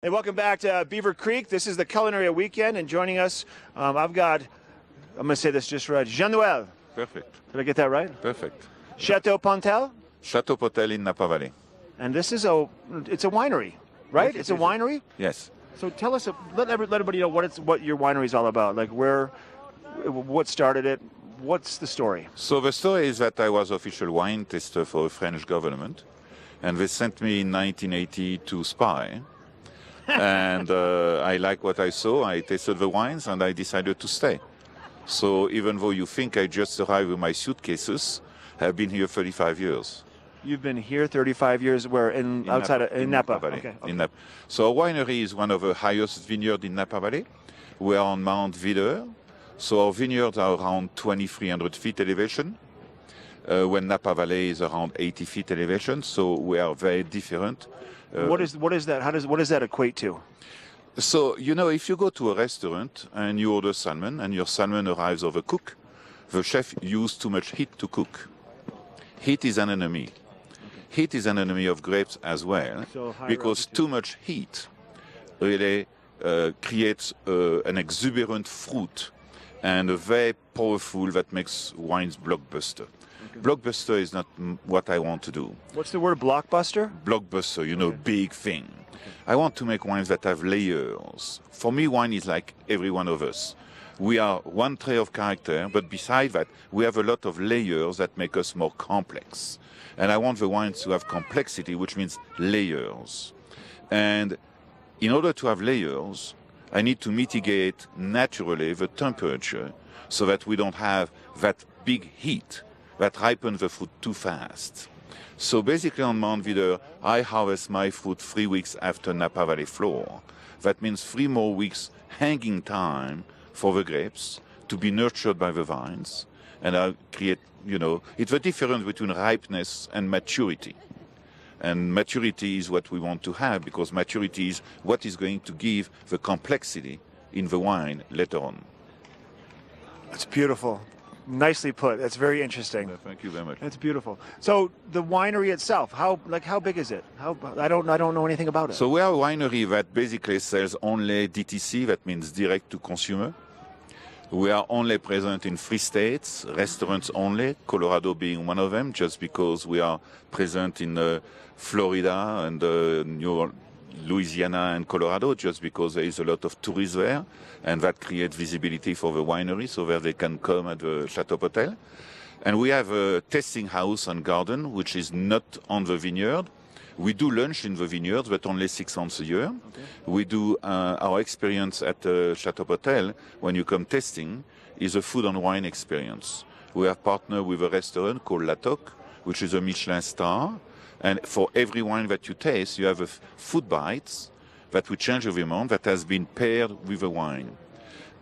Hey, welcome back to Beaver Creek. This is the Culinary Weekend, and joining us, I'm going to say this just right, Jean-Noel. Perfect. Did I get that right? Perfect. Chateau Potelle? Chateau Potelle in Napa Valley. And this is it's a winery, right? Yes, it's a winery? Yes. So tell us, let everybody know what your winery is all about. Like what started it? What's the story? So the story is that I was official wine tester for the French government, and they sent me in 1980 to spy. And I like what I saw. I tasted the wines, and I decided to stay. So even though you think I just arrived with my suitcases, I've been here 35 years. You've been here 35 years. Where in Napa Valley. Okay. In Napa. So our winery is one of the highest vineyards in Napa Valley. We are on Mount Vail. So our vineyards are around 2,300 feet elevation, when Napa Valley is around 80 feet elevation. So we are very different. What is that? What does that equate to? So, if you go to a restaurant and you order salmon and your salmon arrives overcooked, the chef used too much heat to cook. Heat is an enemy. Okay. Heat is an enemy of grapes as well, because too much heat really creates an exuberant fruit and a very powerful that makes wines blockbuster. Okay. Blockbuster is not what I want to do. What's the word, blockbuster? Blockbuster, okay. Big thing. Okay. I want to make wines that have layers. For me, wine is like every one of us. We are one trait of character, but beside that, we have a lot of layers that make us more complex. And I want the wines to have complexity, which means layers. And in order to have layers, I need to mitigate naturally the temperature so that we don't have that big heat that ripens the fruit too fast. So basically on Mount Vail, I harvest my fruit 3 weeks after Napa Valley floor. That means 3 more weeks hanging time for the grapes to be nurtured by the vines. And I create, it's the difference between ripeness and maturity. And maturity is what we want to have, because maturity is what is going to give the complexity in the wine later on. That's beautiful. Nicely put. That's very interesting. Thank you very much. That's beautiful. So the winery itself, how big is it? I don't know anything about it. So we are a winery that basically sells only DTC, that means direct to consumer. We are only present in 3 states, restaurants only, Colorado being one of them, just because we are present in Florida and Louisiana and Colorado, just because there is a lot of tourists there, and that creates visibility for the winery, so that they can come at the Chateau Potelle. And we have a tasting house and garden, which is not on the vineyard. We do lunch in the vineyards, but only 6 months a year. Okay. We do our experience at Chateau Potelle, when you come tasting, is a food and wine experience. We have partnered with a restaurant called La Toque, which is a Michelin star. And for every wine that you taste, you have a food bites that we change every month that has been paired with the wine.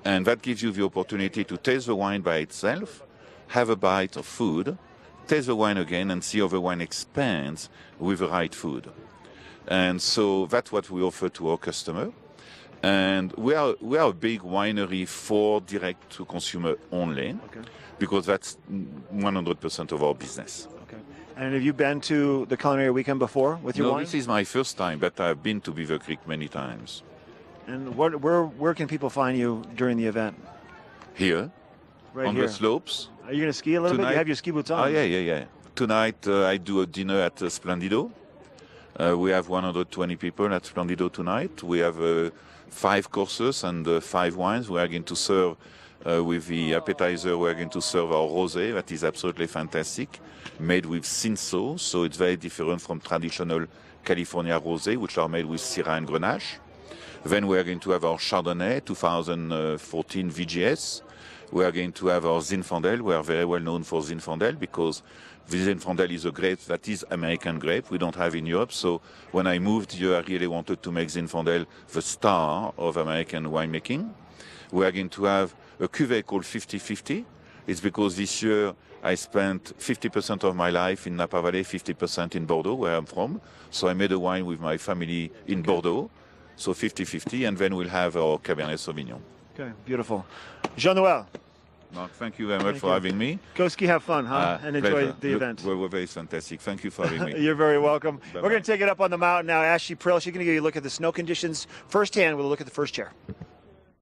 And that gives you the opportunity to taste the wine by itself, have a bite of food, taste the wine again, and see how the wine expands with the right food. And so that's what we offer to our customer. And we are a big winery for direct to consumer only, okay, because that's 100% of our business. Okay. And have you been to the Culinary Weekend before with your wine? No, this is my first time, but I've been to Beaver Creek many times. And where can people find you during the event? Here, right on here. the slopes. Are you going to ski a little bit? You have your ski boots on. Oh, yeah. Tonight I do a dinner at Splendido. We have 120 people at Splendido tonight. We have 5 courses and 5 wines. We are going to serve with the appetizer. We are going to serve our rosé that is absolutely fantastic, made with Cinsault, so it's very different from traditional California rosé, which are made with Syrah and Grenache. Then we are going to have our Chardonnay 2014 VGS. We are going to have our Zinfandel. We are very well known for Zinfandel because the Zinfandel is a grape that is American grape. We don't have in Europe. So when I moved here, I really wanted to make Zinfandel the star of American winemaking. We are going to have a cuvée called 50-50. It's because this year I spent 50% of my life in Napa Valley, 50% in Bordeaux, where I'm from. So I made a wine with my family in Bordeaux. So 50-50, and then we'll have our Cabernet Sauvignon. Okay, beautiful. Jean-Noel, Mark, thank you very much for having me. Go ski, have fun, huh? And enjoy Pleasure. the event. We're very fantastic. Thank you for having me. You're very welcome. Bye-bye. We're going to take it up on the mountain now. Ashley Prill, she's going to give you a look at the snow conditions firsthand with a look at the first chair.